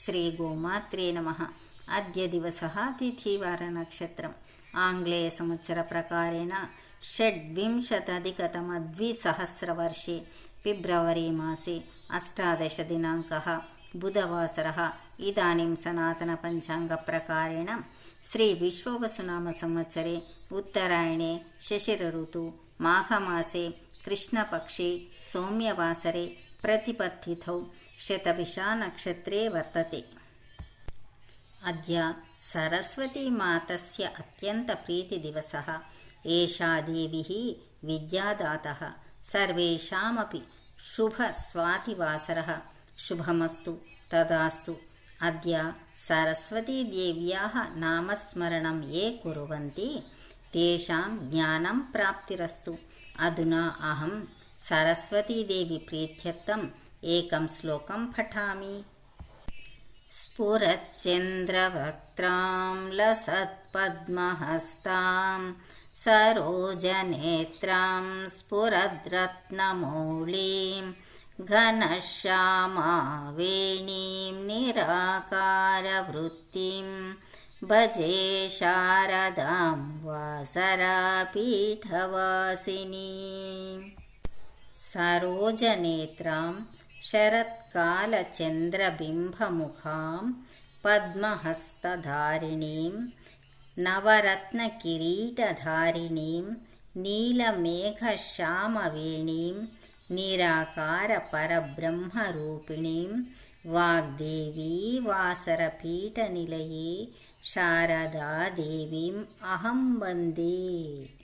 श्रीगोमात्रे नमः। अद्य दिवसः तिथिवारनक्षत्रम्। आङ्ग्लेयसंवत्सरप्रकारेण षड्विंशत्यधिकतमद्विसहस्रवर्षे फेब्रवरी मासे 18 दिनाङ्कः बुधवासरः। इदानीं सनातनपञ्चाङ्गप्रकारेण श्रीविश्ववसुनामसंवत्सरे उत्तरायणे शशिरऋतु माघमासे कृष्णपक्षे सौम्यवासरे प्रतिपत्तिथौ शतभिषा-नक्षत्रे वर्तते। अद्य सरस्वतीमातस्य अत्यन्तप्रीतिदिवसः। एषा देवी विद्यादातः। सर्वेषामपि शुभस्वातिवासरः शुभमस्तु तदास्तु। अद्य सरस्वतीदेव्याः नामस्मरणं ये कुर्वन्ति तेषां ज्ञानं प्राप्तिरस्तु। अधुना अहं सरस्वतीदेवी प्रीत्यर्थम् एकं श्लोकं पठामि। स्फुरच्चन्द्रवक्त्रां लसत्पद्महस्तां सरोजनेत्रां स्फुरद्रत्नमौळीं घनश्यामावेणीं निराकारवृत्तिं भजे शारदां वासरापीठवासिनीं। सरोजनेत्रां शरत्कालचन्द्रबिम्बमुखां पद्महस्तधारिणीं नवरत्नकिरीटधारिणीं नीलमेघश्यामवेणीं निराकारपरब्रह्मरूपिणीं वाग्देवी वासरपीठनिलये शारदादेवीम् अहं वन्दे।